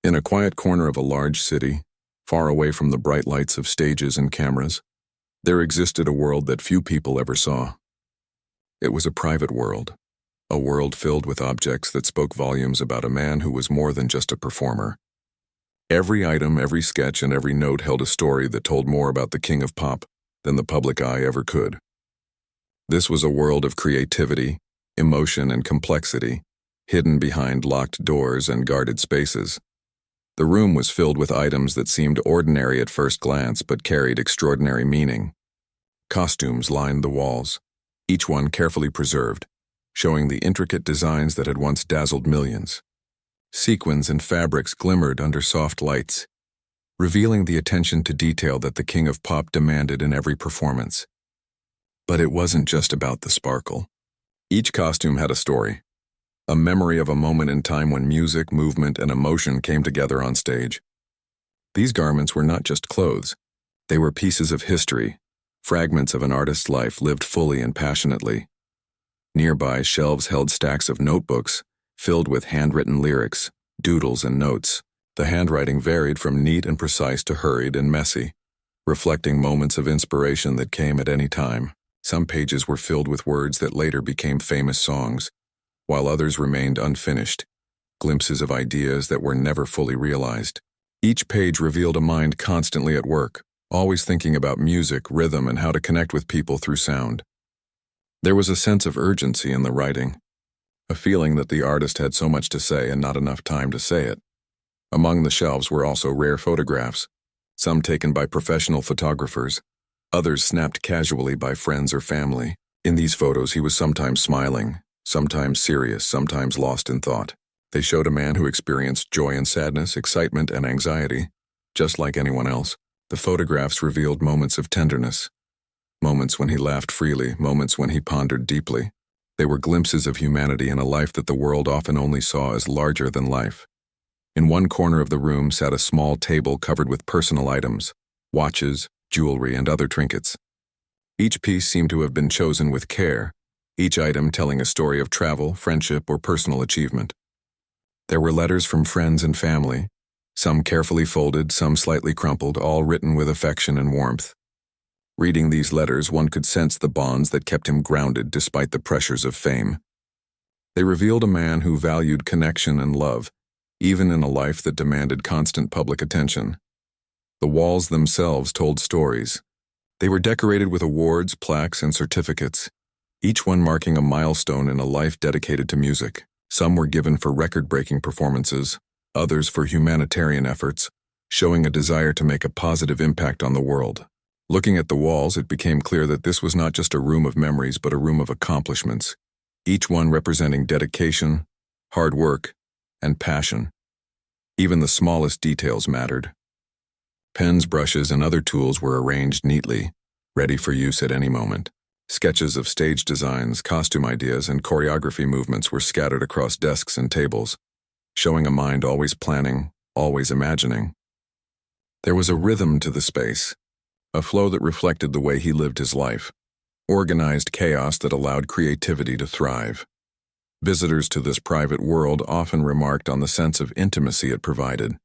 In a quiet corner of a large city, far away from the bright lights of stages and cameras, there existed a world that few people ever saw. It was a private world, a world filled with objects that spoke volumes about a man who was more than just a performer. Every item, every sketch, and every note held a story that told more about the king of pop than the public eye ever could. This was a world of creativity, emotion, and complexity, hidden behind locked doors and guarded spaces. The room was filled with items that seemed ordinary at first glance but carried extraordinary meaning. Costumes lined the walls, each one carefully preserved, showing the intricate designs that had once dazzled millions. Sequins and fabrics glimmered under soft lights, revealing the attention to detail that the king of pop demanded in every performance. But it wasn't just about the sparkle. Each costume had a story, a memory of a moment in time when music, movement, and emotion came together on stage. These garments were not just clothes. They were pieces of history, fragments of an artist's life lived fully and passionately. Nearby, shelves held stacks of notebooks, filled with handwritten lyrics, doodles, and notes. The handwriting varied from neat and precise to hurried and messy, reflecting moments of inspiration that came at any time. Some pages were filled with words that later became famous songs, while others remained unfinished, glimpses of ideas that were never fully realized. Each page revealed a mind constantly at work, always thinking about music, rhythm, and how to connect with people through sound. There was a sense of urgency in the writing, a feeling that the artist had so much to say and not enough time to say it. Among the shelves were also rare photographs, some taken by professional photographers, others snapped casually by friends or family. In these photos, he was sometimes smiling, sometimes serious, sometimes lost in thought. They showed a man who experienced joy and sadness, excitement and anxiety, just like anyone else. The photographs revealed moments of tenderness, moments when he laughed freely, moments when he pondered deeply. They were glimpses of humanity in a life that the world often only saw as larger than life. In one corner of the room sat a small table covered with personal items, watches, jewelry, and other trinkets. Each piece seemed to have been chosen with care, each item telling a story of travel, friendship, or personal achievement. There were letters from friends and family, some carefully folded, some slightly crumpled, all written with affection and warmth. Reading these letters, one could sense the bonds that kept him grounded despite the pressures of fame. They revealed a man who valued connection and love, even in a life that demanded constant public attention. The walls themselves told stories. They were decorated with awards, plaques, and certificates, each one marking a milestone in a life dedicated to music. Some were given for record-breaking performances, others for humanitarian efforts, showing a desire to make a positive impact on the world. Looking at the walls, it became clear that this was not just a room of memories but a room of accomplishments, each one representing dedication, hard work, and passion. Even the smallest details mattered. Pens, brushes, and other tools were arranged neatly, ready for use at any moment. Sketches of stage designs, costume ideas, and choreography movements were scattered across desks and tables, showing a mind always planning, always imagining. There was a rhythm to the space, a flow that reflected the way he lived his life, organized chaos that allowed creativity to thrive. Visitors to this private world often remarked on the sense of intimacy it provided.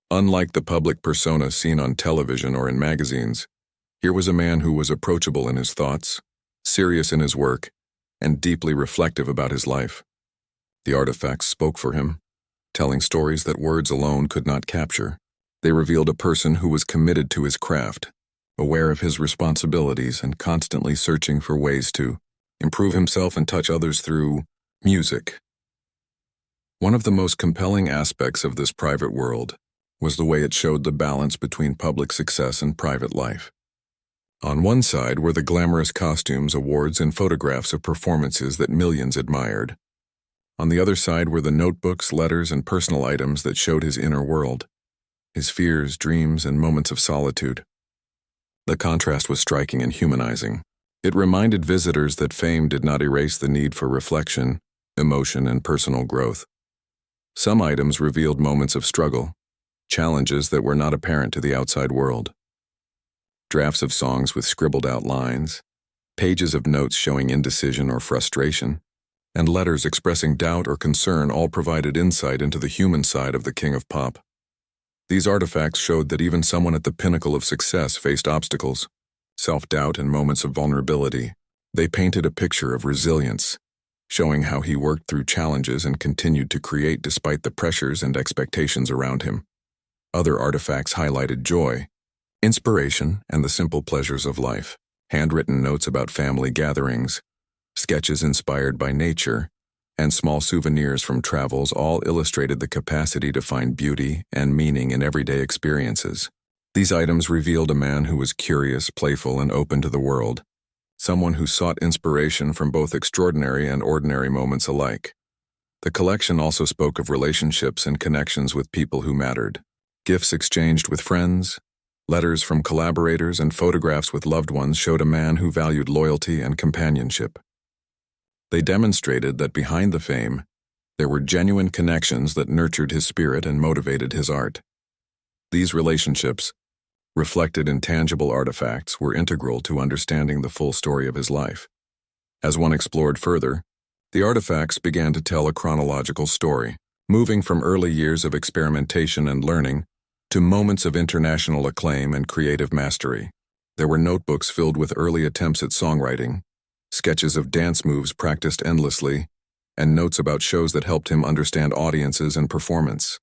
Unlike the public persona seen on television or in magazines, here was a man who was approachable in his thoughts, serious in his work, and deeply reflective about his life. The artifacts spoke for him, telling stories that words alone could not capture. They revealed a person who was committed to his craft, aware of his responsibilities and constantly searching for ways to improve himself and touch others through music. One of the most compelling aspects of this private world was the way it showed the balance between public success and private life. On one side were the glamorous costumes, awards, and photographs of performances that millions admired. On the other side were the notebooks, letters, and personal items that showed his inner world, his fears, dreams, and moments of solitude. The contrast was striking and humanizing. It reminded visitors that fame did not erase the need for reflection, emotion, and personal growth. Some items revealed moments of struggle, challenges that were not apparent to the outside world. Drafts of songs with scribbled out lines, pages of notes showing indecision or frustration, and letters expressing doubt or concern all provided insight into the human side of the King of Pop. These artifacts showed that even someone at the pinnacle of success faced obstacles, self-doubt, and moments of vulnerability. They painted a picture of resilience, showing how he worked through challenges and continued to create despite the pressures and expectations around him. Other artifacts highlighted joy, inspiration, and the simple pleasures of life. Handwritten notes about family gatherings, sketches inspired by nature, and small souvenirs from travels all illustrated the capacity to find beauty and meaning in everyday experiences. These items revealed a man who was curious, playful, and open to the world, someone who sought inspiration from both extraordinary and ordinary moments alike. The collection also spoke of relationships and connections with people who mattered. Gifts exchanged with friends, letters from collaborators, and photographs with loved ones showed a man who valued loyalty and companionship. They demonstrated that behind the fame, there were genuine connections that nurtured his spirit and motivated his art. These relationships, reflected in tangible artifacts, were integral to understanding the full story of his life. As one explored further, the artifacts began to tell a chronological story, moving from early years of experimentation and learning to moments of international acclaim and creative mastery. There were notebooks filled with early attempts at songwriting, sketches of dance moves practiced endlessly, and notes about shows that helped him understand audiences and performance.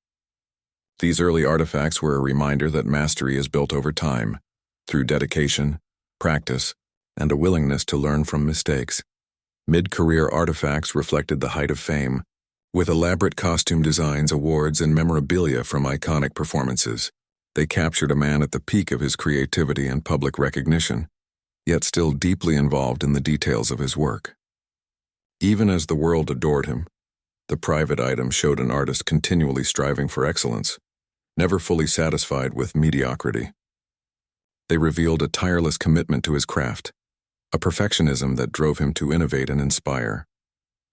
These early artifacts were a reminder that mastery is built over time, through dedication, practice, and a willingness to learn from mistakes. Mid-career artifacts reflected the height of fame, with elaborate costume designs, awards, and memorabilia from iconic performances. They captured a man at the peak of his creativity and public recognition, yet still deeply involved in the details of his work. Even as the world adored him, the private items showed an artist continually striving for excellence, never fully satisfied with mediocrity. They revealed a tireless commitment to his craft, a perfectionism that drove him to innovate and inspire.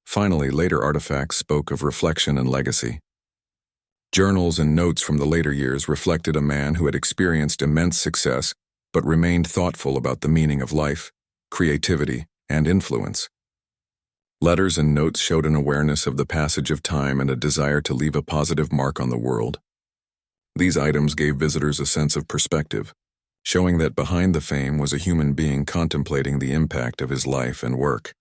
Finally, later artifacts spoke of reflection and legacy. Journals and notes from the later years reflected a man who had experienced immense success but remained thoughtful about the meaning of life, creativity, and influence. Letters and notes showed an awareness of the passage of time and a desire to leave a positive mark on the world. These items gave visitors a sense of perspective, showing that behind the fame was a human being contemplating the impact of his life and work.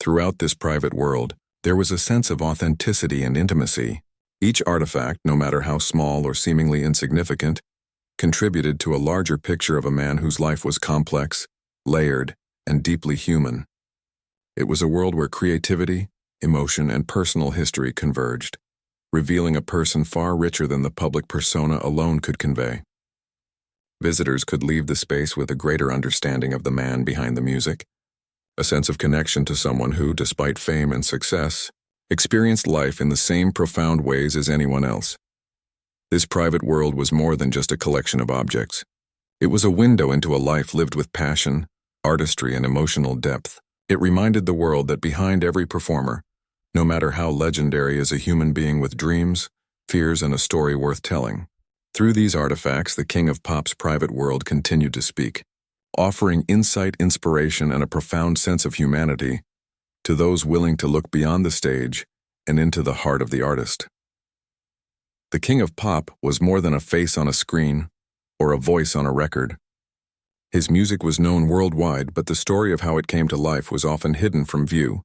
Throughout this private world, there was a sense of authenticity and intimacy. Each artifact, no matter how small or seemingly insignificant, contributed to a larger picture of a man whose life was complex, layered, and deeply human. It was a world where creativity, emotion, and personal history converged, revealing a person far richer than the public persona alone could convey. Visitors could leave the space with a greater understanding of the man behind the music, a sense of connection to someone who, despite fame and success, experienced life in the same profound ways as anyone else. This private world was more than just a collection of objects. It was a window into a life lived with passion, artistry, and emotional depth. It reminded the world that behind every performer, no matter how legendary, is a human being with dreams, fears, and a story worth telling. Through these artifacts, the King of Pop's private world continued to speak, offering insight, inspiration, and a profound sense of humanity to those willing to look beyond the stage and into the heart of the artist. The King of Pop was more than a face on a screen or a voice on a record. His music was known worldwide, but the story of how it came to life was often hidden from view.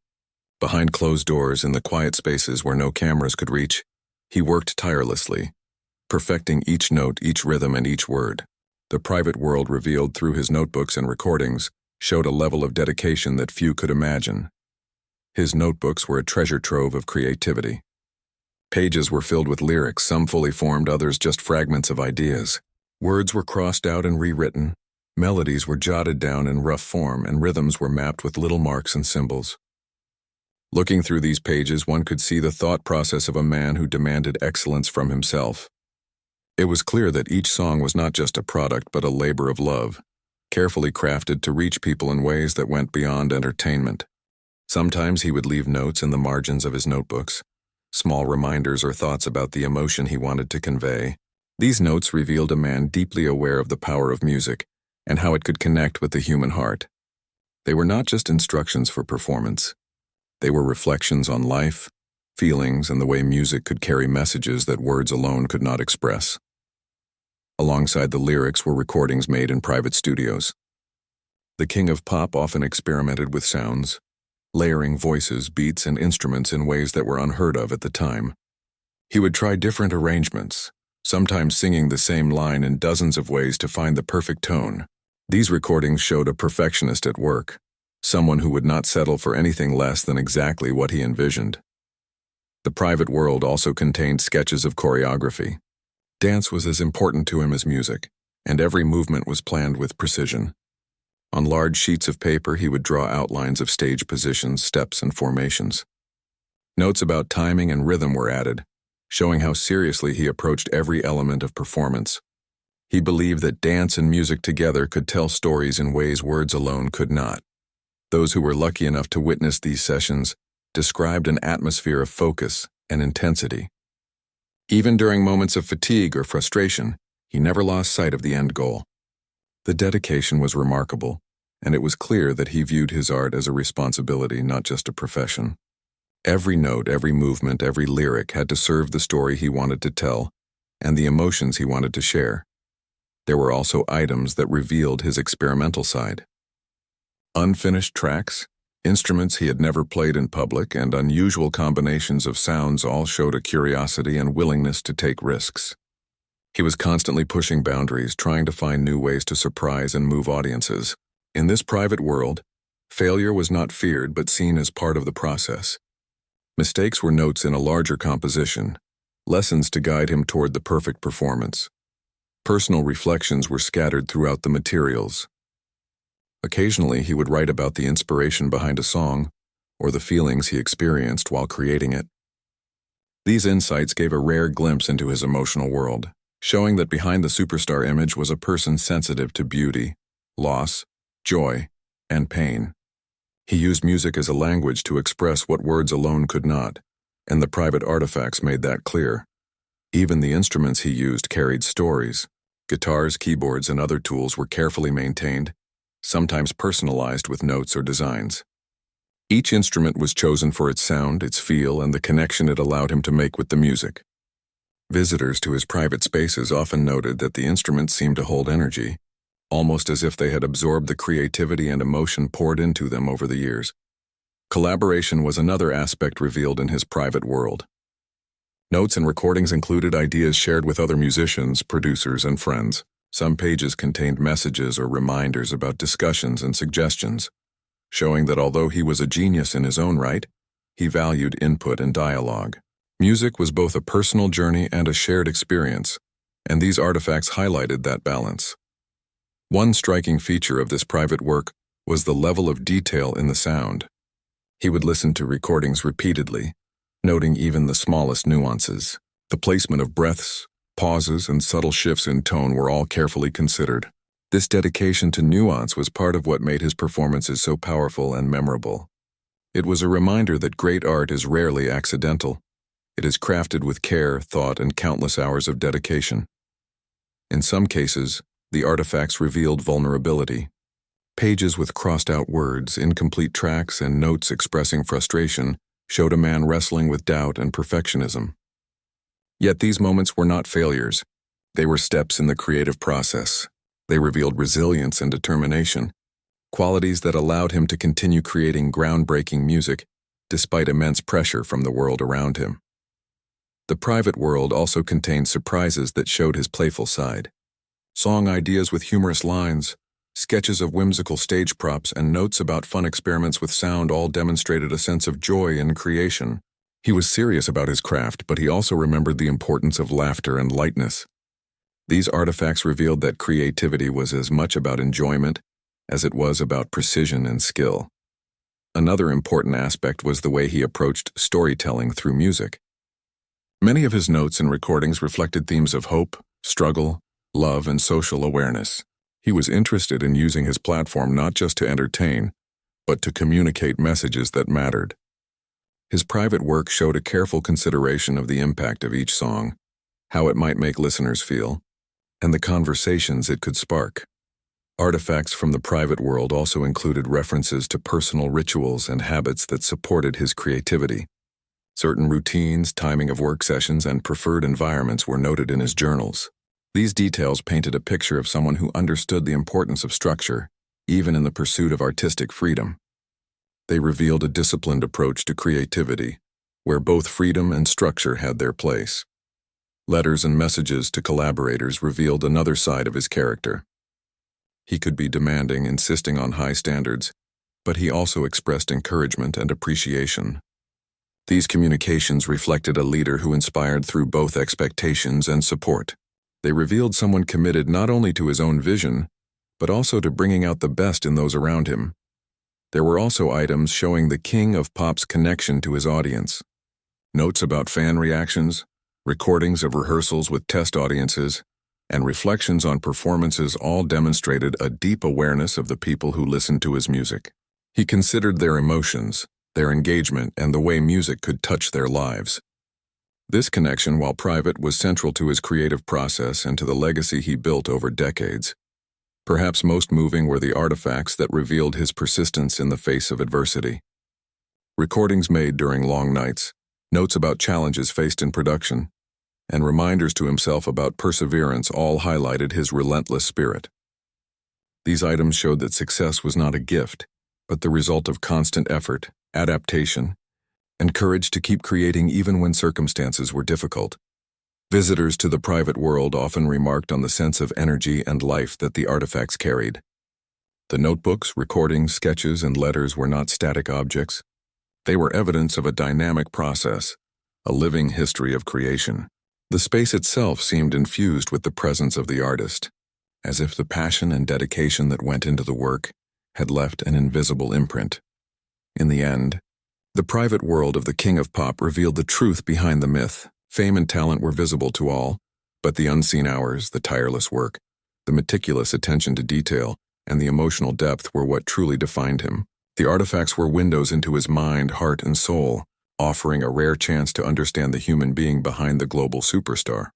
Behind closed doors, in the quiet spaces where no cameras could reach, he worked tirelessly, perfecting each note, each rhythm, and each word. The private world revealed through his notebooks and recordings showed a level of dedication that few could imagine. His notebooks were a treasure trove of creativity. Pages were filled with lyrics, some fully formed, others just fragments of ideas. Words were crossed out and rewritten, melodies were jotted down in rough form, and rhythms were mapped with little marks and symbols. Looking through these pages, one could see the thought process of a man who demanded excellence from himself. It was clear that each song was not just a product but a labor of love, carefully crafted to reach people in ways that went beyond entertainment. Sometimes he would leave notes in the margins of his notebooks, small reminders or thoughts about the emotion he wanted to convey. These notes revealed a man deeply aware of the power of music and how it could connect with the human heart. They were not just instructions for performance. They were reflections on life, feelings, and the way music could carry messages that words alone could not express. Alongside the lyrics were recordings made in private studios. The king of pop often experimented with sounds, layering voices, beats, and instruments in ways that were unheard of at the time. He would try different arrangements, sometimes singing the same line in dozens of ways to find the perfect tone. These recordings showed a perfectionist at work, someone who would not settle for anything less than exactly what he envisioned. The private world also contained sketches of choreography. Dance was as important to him as music, and every movement was planned with precision. On large sheets of paper, he would draw outlines of stage positions, steps, and formations. Notes about timing and rhythm were added, showing how seriously he approached every element of performance. He believed that dance and music together could tell stories in ways words alone could not. Those who were lucky enough to witness these sessions described an atmosphere of focus and intensity. Even during moments of fatigue or frustration, he never lost sight of the end goal. The dedication was remarkable, and it was clear that he viewed his art as a responsibility, not just a profession. Every note, every movement, every lyric had to serve the story he wanted to tell and the emotions he wanted to share. There were also items that revealed his experimental side. Unfinished tracks, instruments he had never played in public, and unusual combinations of sounds all showed a curiosity and willingness to take risks. He was constantly pushing boundaries, trying to find new ways to surprise and move audiences. In this private world, failure was not feared but seen as part of the process. Mistakes were notes in a larger composition, lessons to guide him toward the perfect performance. Personal reflections were scattered throughout the materials. Occasionally, he would write about the inspiration behind a song or the feelings he experienced while creating it. These insights gave a rare glimpse into his emotional world, showing that behind the superstar image was a person sensitive to beauty, loss, joy, and pain. He used music as a language to express what words alone could not, and the private artifacts made that clear. Even the instruments he used carried stories. Guitars, keyboards, and other tools were carefully maintained, sometimes personalized with notes or designs. Each instrument was chosen for its sound, its feel, and the connection it allowed him to make with the music. Visitors to his private spaces often noted that the instruments seemed to hold energy, almost as if they had absorbed the creativity and emotion poured into them over the years. Collaboration was another aspect revealed in his private world. Notes and recordings included ideas shared with other musicians, producers, and friends. Some pages contained messages or reminders about discussions and suggestions, showing that although he was a genius in his own right, he valued input and dialogue. Music was both a personal journey and a shared experience, and these artifacts highlighted that balance. One striking feature of this private work was the level of detail in the sound. He would listen to recordings repeatedly, noting even the smallest nuances. The placement of breaths, pauses, and subtle shifts in tone were all carefully considered. This dedication to nuance was part of what made his performances so powerful and memorable. It was a reminder that great art is rarely accidental. It is crafted with care, thought, and countless hours of dedication. In some cases, the artifacts revealed vulnerability. Pages with crossed-out words, incomplete tracks, and notes expressing frustration showed a man wrestling with doubt and perfectionism. Yet these moments were not failures. They were steps in the creative process. They revealed resilience and determination, qualities that allowed him to continue creating groundbreaking music despite immense pressure from the world around him. The private world also contained surprises that showed his playful side. Song ideas with humorous lines, sketches of whimsical stage props, and notes about fun experiments with sound all demonstrated a sense of joy in creation. He was serious about his craft, but he also remembered the importance of laughter and lightness. These artifacts revealed that creativity was as much about enjoyment as it was about precision and skill. Another important aspect was the way he approached storytelling through music. Many of his notes and recordings reflected themes of hope, struggle, love, and social awareness. He was interested in using his platform not just to entertain, but to communicate messages that mattered. His private work showed a careful consideration of the impact of each song, how it might make listeners feel, and the conversations it could spark. Artifacts from the private world also included references to personal rituals and habits that supported his creativity. Certain routines, timing of work sessions, and preferred environments were noted in his journals. These details painted a picture of someone who understood the importance of structure, even in the pursuit of artistic freedom. They revealed a disciplined approach to creativity, where both freedom and structure had their place. Letters and messages to collaborators revealed another side of his character. He could be demanding, insisting on high standards, but he also expressed encouragement and appreciation. These communications reflected a leader who inspired through both expectations and support. They revealed someone committed not only to his own vision, but also to bringing out the best in those around him. There were also items showing the king of pop's connection to his audience. Notes about fan reactions, recordings of rehearsals with test audiences, and reflections on performances all demonstrated a deep awareness of the people who listened to his music. He considered their emotions, their engagement, and the way music could touch their lives. This connection, while private, was central to his creative process and to the legacy he built over decades. Perhaps most moving were the artifacts that revealed his persistence in the face of adversity. Recordings made during long nights, notes about challenges faced in production, and reminders to himself about perseverance all highlighted his relentless spirit. These items showed that success was not a gift, but the result of constant effort, adaptation, and courage to keep creating even when circumstances were difficult. Visitors to the private world often remarked on the sense of energy and life that the artifacts carried. The notebooks, recordings, sketches, and letters were not static objects. They were evidence of a dynamic process, a living history of creation. The space itself seemed infused with the presence of the artist, as if the passion and dedication that went into the work had left an invisible imprint. In the end, the private world of the King of Pop revealed the truth behind the myth. Fame and talent were visible to all, but the unseen hours, the tireless work, the meticulous attention to detail, and the emotional depth were what truly defined him. The artifacts were windows into his mind, heart, and soul, offering a rare chance to understand the human being behind the global superstar.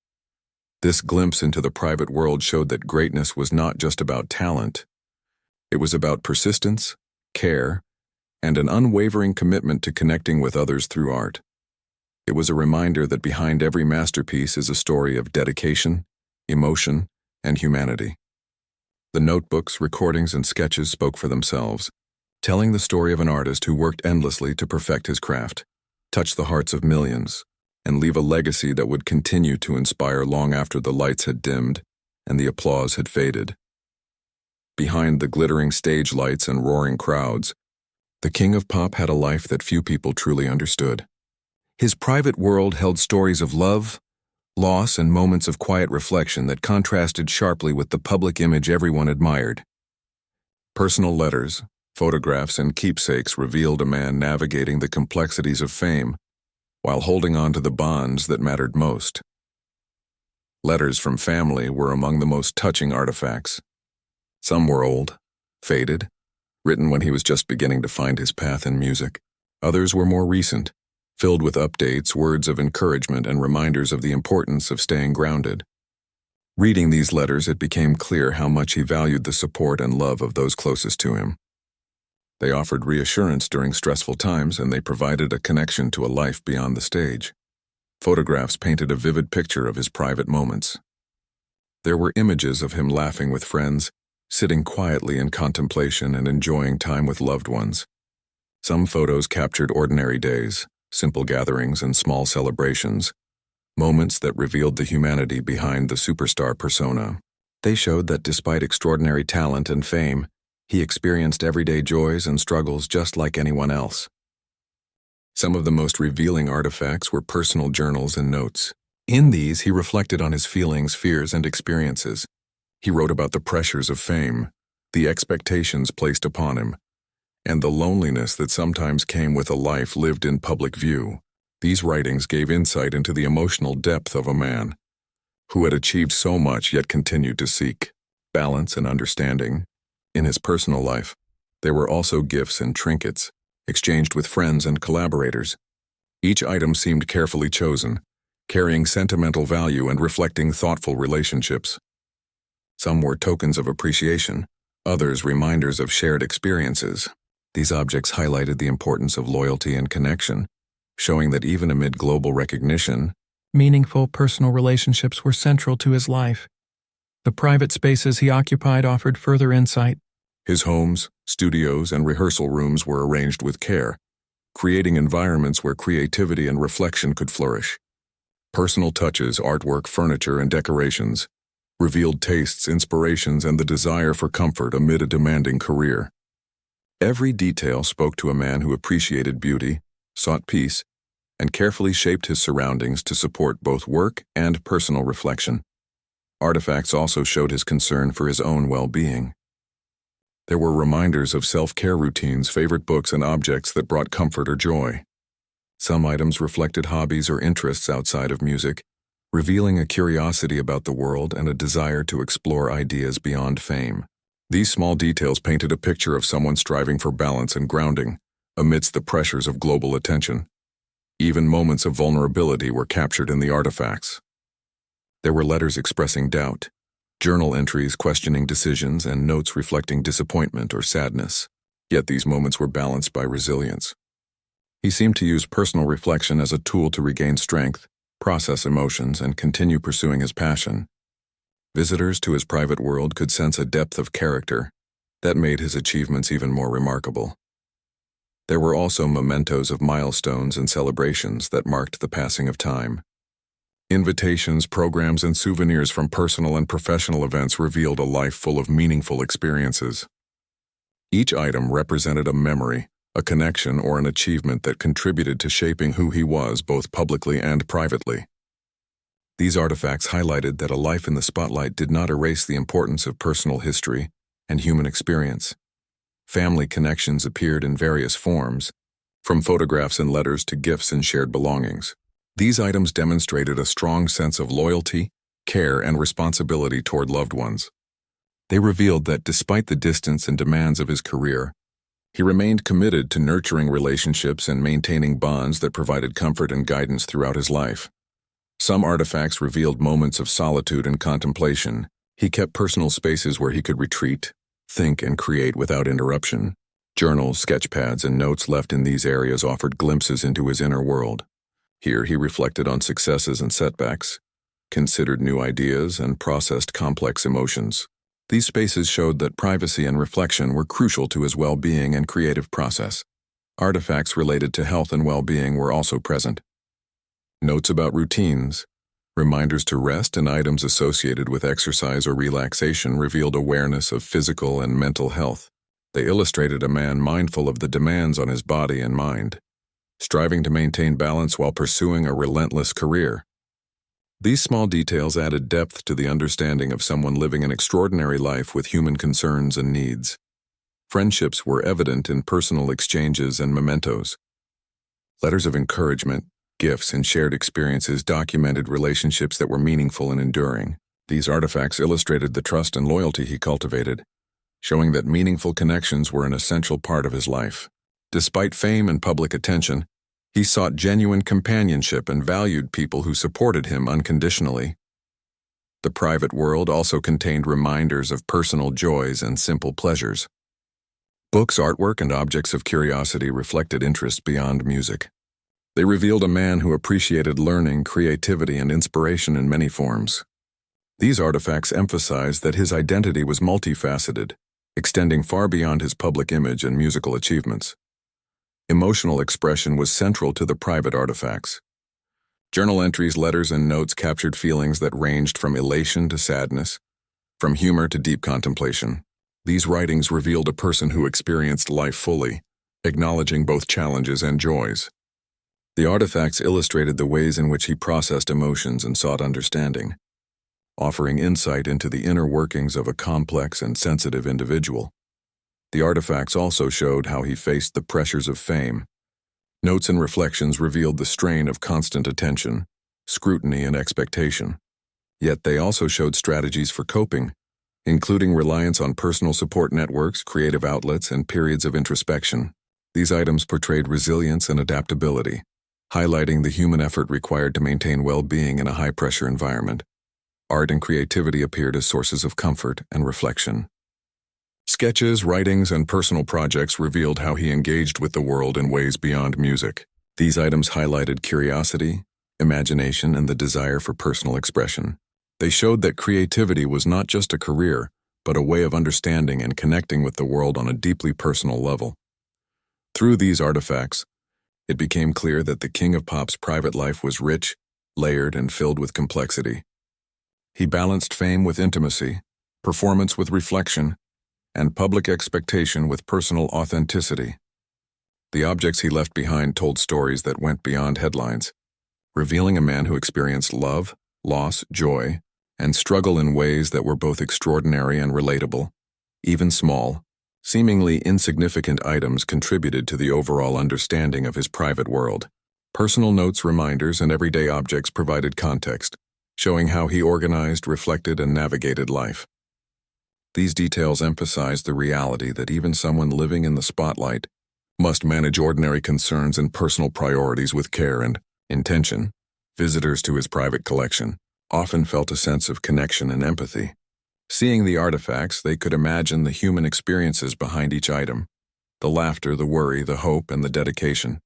This glimpse into the private world showed that greatness was not just about talent. It was about persistence, care, and an unwavering commitment to connecting with others through art. It was a reminder that behind every masterpiece is a story of dedication, emotion, and humanity. The notebooks, recordings, and sketches spoke for themselves, telling the story of an artist who worked endlessly to perfect his craft, touch the hearts of millions, and leave a legacy that would continue to inspire long after the lights had dimmed and the applause had faded. Behind the glittering stage lights and roaring crowds, the King of Pop had a life that few people truly understood. His private world held stories of love, loss, and moments of quiet reflection that contrasted sharply with the public image everyone admired. Personal letters, photographs, and keepsakes revealed a man navigating the complexities of fame while holding on to the bonds that mattered most. Letters from family were among the most touching artifacts. Some were old, faded, written when he was just beginning to find his path in music. Others were more recent, filled with updates, words of encouragement, and reminders of the importance of staying grounded. Reading these letters, it became clear how much he valued the support and love of those closest to him. They offered reassurance during stressful times, and they provided a connection to a life beyond the stage. Photographs painted a vivid picture of his private moments. There were images of him laughing with friends, sitting quietly in contemplation and enjoying time with loved ones. Some photos captured ordinary days, simple gatherings, and small celebrations, moments that revealed the humanity behind the superstar persona. They showed that despite extraordinary talent and fame, he experienced everyday joys and struggles just like anyone else. Some of the most revealing artifacts were personal journals and notes. In these, he reflected on his feelings, fears, and experiences. He wrote about the pressures of fame, the expectations placed upon him, and the loneliness that sometimes came with a life lived in public view. These writings gave insight into the emotional depth of a man who had achieved so much yet continued to seek balance and understanding. In his personal life, there were also gifts and trinkets, exchanged with friends and collaborators. Each item seemed carefully chosen, carrying sentimental value and reflecting thoughtful relationships. Some were tokens of appreciation, others reminders of shared experiences. These objects highlighted the importance of loyalty and connection, showing that even amid global recognition, meaningful personal relationships were central to his life. The private spaces he occupied offered further insight. His homes, studios, and rehearsal rooms were arranged with care, creating environments where creativity and reflection could flourish. Personal touches, artwork, furniture, and decorations revealed tastes, inspirations, and the desire for comfort amid a demanding career. Every detail spoke to a man who appreciated beauty, sought peace, and carefully shaped his surroundings to support both work and personal reflection. Artifacts also showed his concern for his own well-being. There were reminders of self-care routines, favorite books, and objects that brought comfort or joy. Some items reflected hobbies or interests outside of music, revealing a curiosity about the world and a desire to explore ideas beyond fame. These small details painted a picture of someone striving for balance and grounding amidst the pressures of global attention. Even moments of vulnerability were captured in the artifacts. There were letters expressing doubt, journal entries questioning decisions, and notes reflecting disappointment or sadness. Yet these moments were balanced by resilience. He seemed to use personal reflection as a tool to regain strength, process emotions, and continue pursuing his passion. Visitors to his private world could sense a depth of character that made his achievements even more remarkable. There were also mementos of milestones and celebrations that marked the passing of time. Invitations, programs, and souvenirs from personal and professional events revealed a life full of meaningful experiences. Each item represented a memory, a connection, or an achievement that contributed to shaping who he was both publicly and privately. These artifacts highlighted that a life in the spotlight did not erase the importance of personal history and human experience. Family connections appeared in various forms, from photographs and letters to gifts and shared belongings. These items demonstrated a strong sense of loyalty, care, and responsibility toward loved ones. They revealed that despite the distance and demands of his career, he remained committed to nurturing relationships and maintaining bonds that provided comfort and guidance throughout his life. Some artifacts revealed moments of solitude and contemplation. He kept personal spaces where he could retreat, think, and create without interruption. Journals, sketchpads, and notes left in these areas offered glimpses into his inner world. Here he reflected on successes and setbacks, considered new ideas, and processed complex emotions. These spaces showed that privacy and reflection were crucial to his well-being and creative process. Artifacts related to health and well-being were also present. Notes about routines, reminders to rest, and items associated with exercise or relaxation revealed awareness of physical and mental health. They illustrated a man mindful of the demands on his body and mind, striving to maintain balance while pursuing a relentless career. These small details added depth to the understanding of someone living an extraordinary life with human concerns and needs. Friendships were evident in personal exchanges and mementos. Letters of encouragement, gifts, and shared experiences documented relationships that were meaningful and enduring. These artifacts illustrated the trust and loyalty he cultivated, showing that meaningful connections were an essential part of his life. Despite fame and public attention, he sought genuine companionship and valued people who supported him unconditionally. The private world also contained reminders of personal joys and simple pleasures. Books, artwork, and objects of curiosity reflected interests beyond music. They revealed a man who appreciated learning, creativity, and inspiration in many forms. These artifacts emphasized that his identity was multifaceted, extending far beyond his public image and musical achievements. Emotional expression was central to the private artifacts. Journal entries, letters, and notes captured feelings that ranged from elation to sadness, from humor to deep contemplation. These writings revealed a person who experienced life fully, acknowledging both challenges and joys. The artifacts illustrated the ways in which he processed emotions and sought understanding, offering insight into the inner workings of a complex and sensitive individual. The artifacts also showed how he faced the pressures of fame. Notes and reflections revealed the strain of constant attention, scrutiny, and expectation. Yet they also showed strategies for coping, including reliance on personal support networks, creative outlets, and periods of introspection. These items portrayed resilience and adaptability, highlighting the human effort required to maintain well-being in a high-pressure environment. Art and creativity appeared as sources of comfort and reflection. Sketches, writings, and personal projects revealed how he engaged with the world in ways beyond music. These items highlighted curiosity, imagination, and the desire for personal expression. They showed that creativity was not just a career, but a way of understanding and connecting with the world on a deeply personal level. Through these artifacts, it became clear that the King of Pop's private life was rich, layered, and filled with complexity. He balanced fame with intimacy, performance with reflection, and public expectation with personal authenticity. The objects he left behind told stories that went beyond headlines, revealing a man who experienced love, loss, joy, and struggle in ways that were both extraordinary and relatable. Even small, seemingly insignificant items contributed to the overall understanding of his private world. Personal notes, reminders, and everyday objects provided context, showing how he organized, reflected, and navigated life. These details emphasize the reality that even someone living in the spotlight must manage ordinary concerns and personal priorities with care and intention. Visitors to his private collection often felt a sense of connection and empathy. Seeing the artifacts, they could imagine the human experiences behind each item, the laughter, the worry, the hope, and the dedication.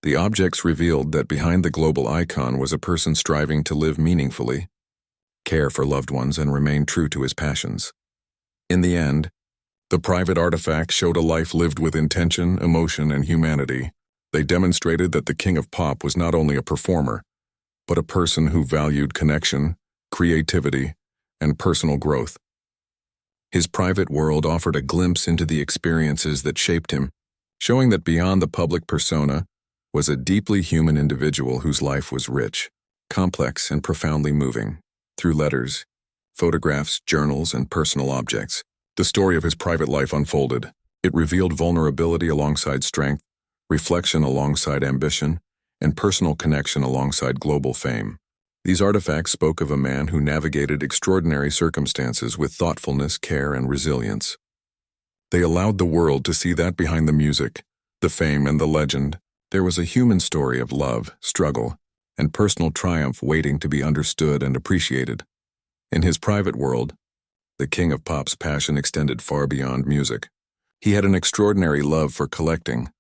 The objects revealed that behind the global icon was a person striving to live meaningfully, care for loved ones, and remain true to his passions. In the end, the private artifacts showed a life lived with intention, emotion, and humanity. They demonstrated that the King of Pop was not only a performer, but a person who valued connection, creativity, and personal growth. His private world offered a glimpse into the experiences that shaped him, showing that beyond the public persona was a deeply human individual whose life was rich, complex, and profoundly moving. Through letters, photographs, journals, and personal objects, the story of his private life unfolded. It revealed vulnerability alongside strength, reflection alongside ambition, and personal connection alongside global fame. These artifacts spoke of a man who navigated extraordinary circumstances with thoughtfulness, care, and resilience. They allowed the world to see that behind the music, the fame, and the legend, there was a human story of love, struggle, and personal triumph waiting to be understood and appreciated. In his private world, the King of Pop's passion extended far beyond music. He had an extraordinary love for collecting,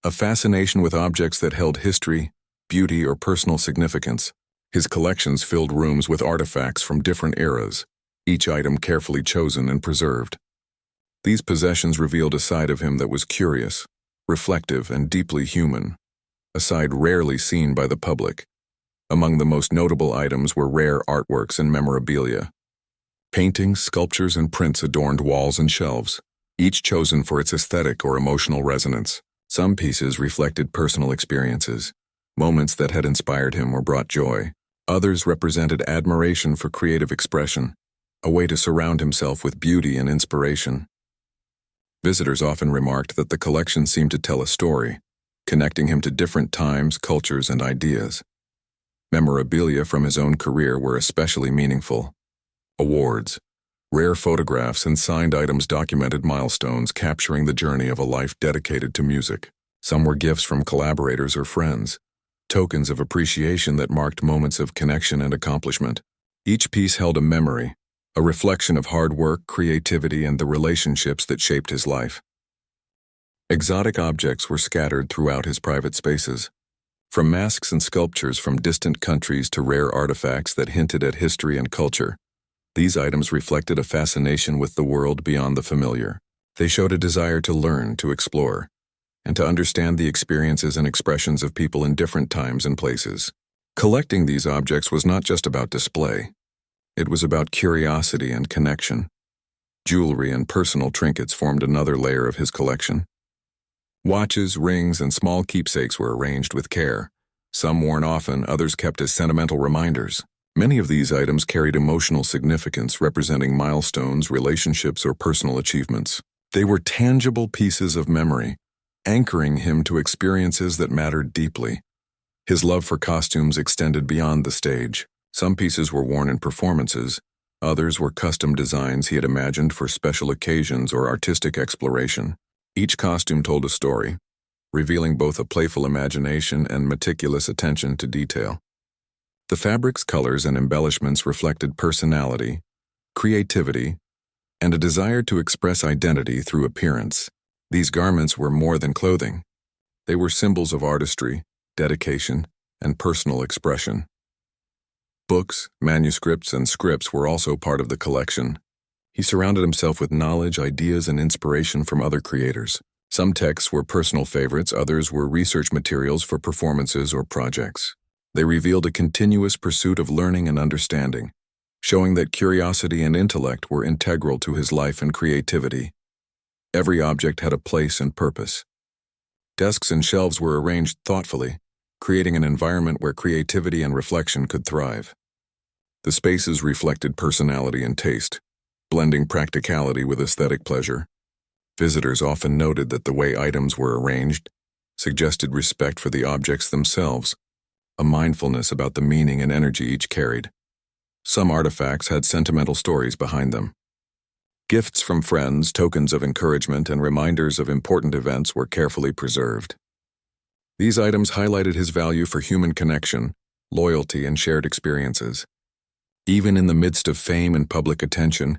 a fascination with objects that held history, beauty, or personal significance. His collections filled rooms with artifacts from different eras, each item carefully chosen and preserved. These possessions revealed a side of him that was curious, reflective, and deeply human, a side rarely seen by the public. Among the most notable items were rare artworks and memorabilia. Paintings, sculptures, and prints adorned walls and shelves, each chosen for its aesthetic or emotional resonance. Some pieces reflected personal experiences, moments that had inspired him or brought joy. Others represented admiration for creative expression, a way to surround himself with beauty and inspiration. Visitors often remarked that the collection seemed to tell a story, connecting him to different times, cultures, and ideas. Memorabilia from his own career were especially meaningful. Awards, rare photographs, and signed items documented milestones capturing the journey of a life dedicated to music. Some were gifts from collaborators or friends, tokens of appreciation that marked moments of connection and accomplishment. Each piece held a memory, a reflection of hard work, creativity, and the relationships that shaped his life. Exotic objects were scattered throughout his private spaces, from masks and sculptures from distant countries to rare artifacts that hinted at history and culture. These items reflected a fascination with the world beyond the familiar. They showed a desire to learn, to explore, and to understand the experiences and expressions of people in different times and places. Collecting these objects was not just about display. It was about curiosity and connection. Jewelry and personal trinkets formed another layer of his collection. Watches, rings, and small keepsakes were arranged with care. Some worn often, others kept as sentimental reminders. Many of these items carried emotional significance, representing milestones, relationships, or personal achievements. They were tangible pieces of memory, anchoring him to experiences that mattered deeply. His love for costumes extended beyond the stage. Some pieces were worn in performances, others were custom designs he had imagined for special occasions or artistic exploration. Each costume told a story, revealing both a playful imagination and meticulous attention to detail. The fabric's colors and embellishments reflected personality, creativity, and a desire to express identity through appearance. These garments were more than clothing. They were symbols of artistry, dedication, and personal expression. Books, manuscripts, and scripts were also part of the collection. He surrounded himself with knowledge, ideas, and inspiration from other creators. Some texts were personal favorites, others were research materials for performances or projects. They revealed a continuous pursuit of learning and understanding, showing that curiosity and intellect were integral to his life and creativity. Every object had a place and purpose. Desks and shelves were arranged thoughtfully, creating an environment where creativity and reflection could thrive. The spaces reflected personality and taste, blending practicality with aesthetic pleasure. Visitors often noted that the way items were arranged suggested respect for the objects themselves, a mindfulness about the meaning and energy each carried. Some artifacts had sentimental stories behind them. Gifts from friends, tokens of encouragement, and reminders of important events were carefully preserved. These items highlighted his value for human connection, loyalty, and shared experiences. Even in the midst of fame and public attention,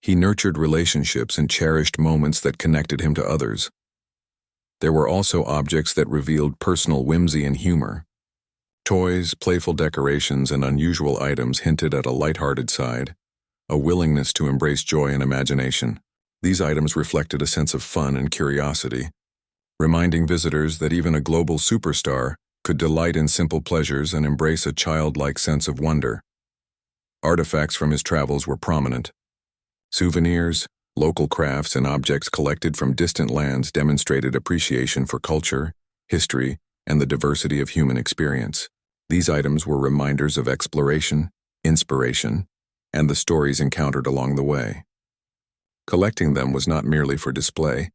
he nurtured relationships and cherished moments that connected him to others. There were also objects that revealed personal whimsy and humor. Toys, playful decorations, and unusual items hinted at a lighthearted side, a willingness to embrace joy and imagination. These items reflected a sense of fun and curiosity, reminding visitors that even a global superstar could delight in simple pleasures and embrace a childlike sense of wonder. Artifacts from his travels were prominent. Souvenirs, local crafts, and objects collected from distant lands demonstrated appreciation for culture, history, and the diversity of human experience. These items were reminders of exploration, inspiration, and the stories encountered along the way. Collecting them was not merely for display.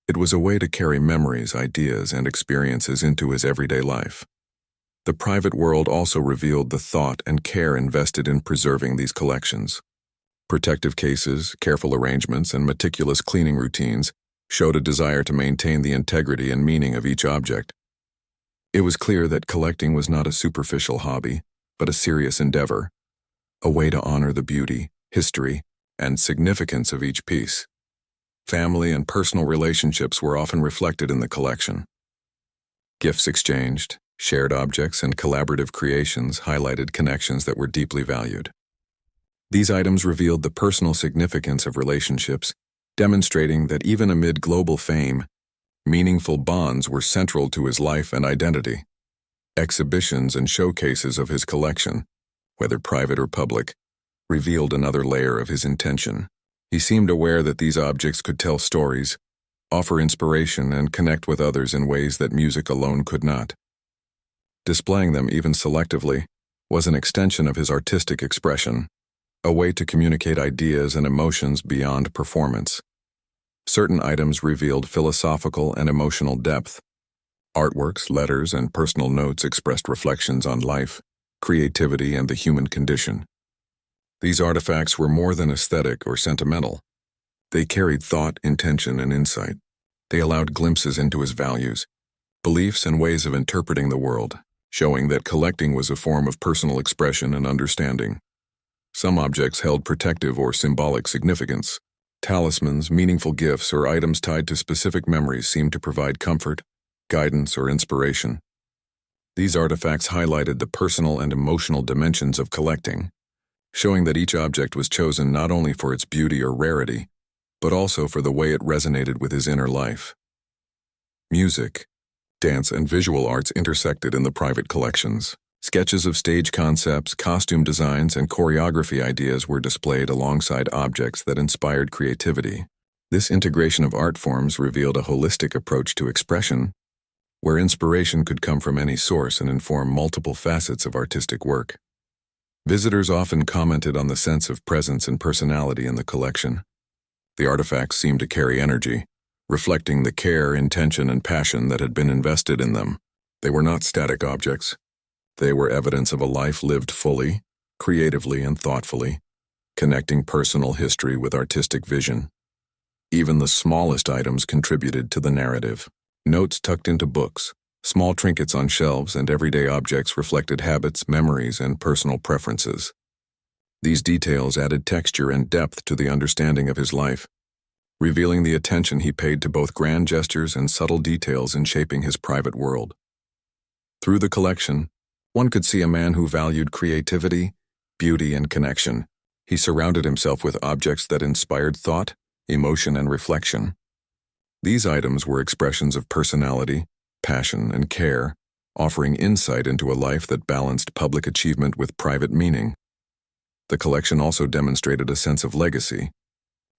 It was a way to carry memories, ideas, and experiences into his everyday life. The private world also revealed the thought and care invested in preserving these collections. Protective cases, careful arrangements, and meticulous cleaning routines showed a desire to maintain the integrity and meaning of each object. It was clear that collecting was not a superficial hobby, but a serious endeavor, a way to honor the beauty, history, and significance of each piece. Family and personal relationships were often reflected in the collection. Gifts exchanged, shared objects, and collaborative creations highlighted connections that were deeply valued. These items revealed the personal significance of relationships, demonstrating that even amid global fame, meaningful bonds were central to his life and identity. Exhibitions and showcases of his collection, whether private or public, revealed another layer of his intention. He seemed aware that these objects could tell stories, offer inspiration, and connect with others in ways that music alone could not. Displaying them even selectively was an extension of his artistic expression, a way to communicate ideas and emotions beyond performance. Certain items revealed philosophical and emotional depth. Artworks, letters, and personal notes expressed reflections on life, creativity, and the human condition. These artifacts were more than aesthetic or sentimental. They carried thought, intention, and insight. They allowed glimpses into his values, beliefs, and ways of interpreting the world, showing that collecting was a form of personal expression and understanding. Some objects held protective or symbolic significance. Talismans, meaningful gifts, or items tied to specific memories seemed to provide comfort, guidance, or inspiration. These artifacts highlighted the personal and emotional dimensions of collecting, showing that each object was chosen not only for its beauty or rarity, but also for the way it resonated with his inner life. Music, dance, and visual arts intersected in the private collections. Sketches of stage concepts, costume designs, and choreography ideas were displayed alongside objects that inspired creativity. This integration of art forms revealed a holistic approach to expression, where inspiration could come from any source and inform multiple facets of artistic work. Visitors often commented on the sense of presence and personality in the collection. The artifacts seemed to carry energy, reflecting the care, intention, and passion that had been invested in them. They were not static objects. They were evidence of a life lived fully, creatively, and thoughtfully, connecting personal history with artistic vision. Even the smallest items contributed to the narrative. Notes tucked into books, small trinkets on shelves, and everyday objects reflected habits, memories, and personal preferences. These details added texture and depth to the understanding of his life, revealing the attention he paid to both grand gestures and subtle details in shaping his private world. Through the collection, one could see a man who valued creativity, beauty, and connection. He surrounded himself with objects that inspired thought, emotion, and reflection. These items were expressions of personality, passion, and care, offering insight into a life that balanced public achievement with private meaning. The collection also demonstrated a sense of legacy.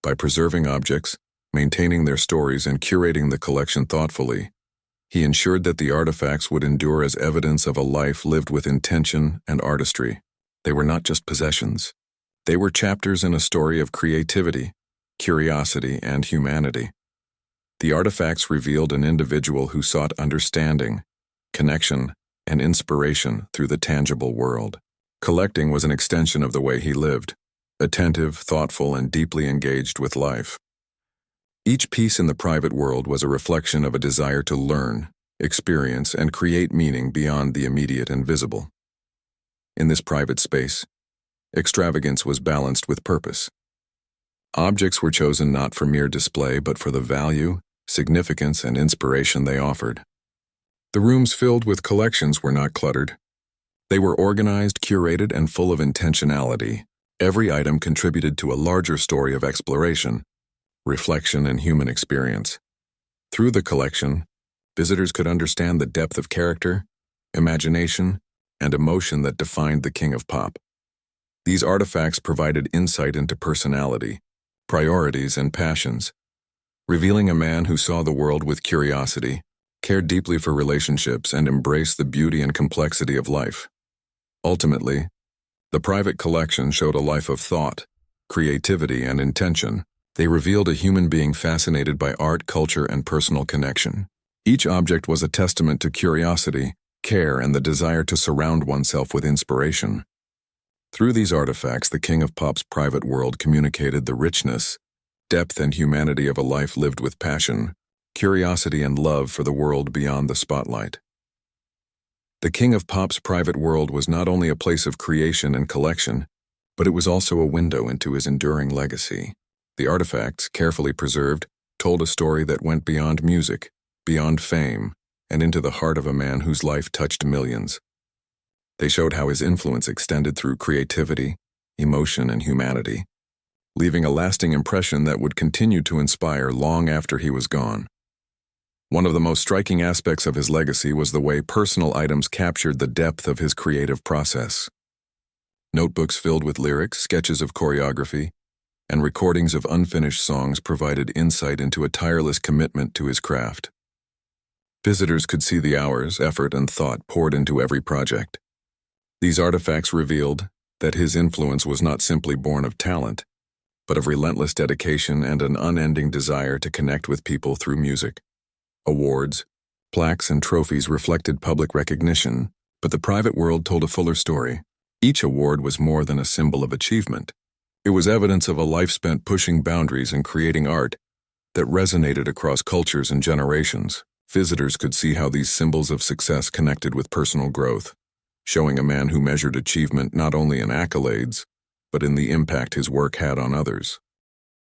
By preserving objects, maintaining their stories, and curating the collection thoughtfully, he ensured that the artifacts would endure as evidence of a life lived with intention and artistry. They were not just possessions. They were chapters in a story of creativity, curiosity, and humanity. The artifacts revealed an individual who sought understanding, connection, and inspiration through the tangible world. Collecting was an extension of the way he lived, attentive, thoughtful, and deeply engaged with life. Each piece in the private world was a reflection of a desire to learn, experience, and create meaning beyond the immediate and visible. In this private space, extravagance was balanced with purpose. Objects were chosen not for mere display but for the value, significance, and inspiration they offered. The rooms filled with collections were not cluttered. They were organized, curated, and full of intentionality. Every item contributed to a larger story of exploration, reflection, and human experience. Through the collection, visitors could understand the depth of character, imagination, and emotion that defined the King of Pop. These artifacts provided insight into personality, priorities, and passions, revealing a man who saw the world with curiosity, cared deeply for relationships, and embraced the beauty and complexity of life. Ultimately, the private collection showed a life of thought, creativity, and intention. They revealed a human being fascinated by art, culture, and personal connection. Each object was a testament to curiosity, care, and the desire to surround oneself with inspiration. Through these artifacts, the King of Pop's private world communicated the richness, depth, and humanity of a life lived with passion, curiosity, and love for the world beyond the spotlight. The King of Pop's private world was not only a place of creation and collection, but it was also a window into his enduring legacy. The artifacts, carefully preserved, told a story that went beyond music, beyond fame, and into the heart of a man whose life touched millions. They showed how his influence extended through creativity, emotion, and humanity, leaving a lasting impression that would continue to inspire long after he was gone. One of the most striking aspects of his legacy was the way personal items captured the depth of his creative process. Notebooks filled with lyrics, sketches of choreography, and recordings of unfinished songs provided insight into a tireless commitment to his craft. Visitors could see the hours, effort, and thought poured into every project. These artifacts revealed that his influence was not simply born of talent, but of relentless dedication and an unending desire to connect with people through music. Awards, plaques, and trophies reflected public recognition, but the private world told a fuller story. Each award was more than a symbol of achievement. It was evidence of a life spent pushing boundaries and creating art that resonated across cultures and generations. Visitors could see how these symbols of success connected with personal growth, showing a man who measured achievement not only in accolades, but in the impact his work had on others.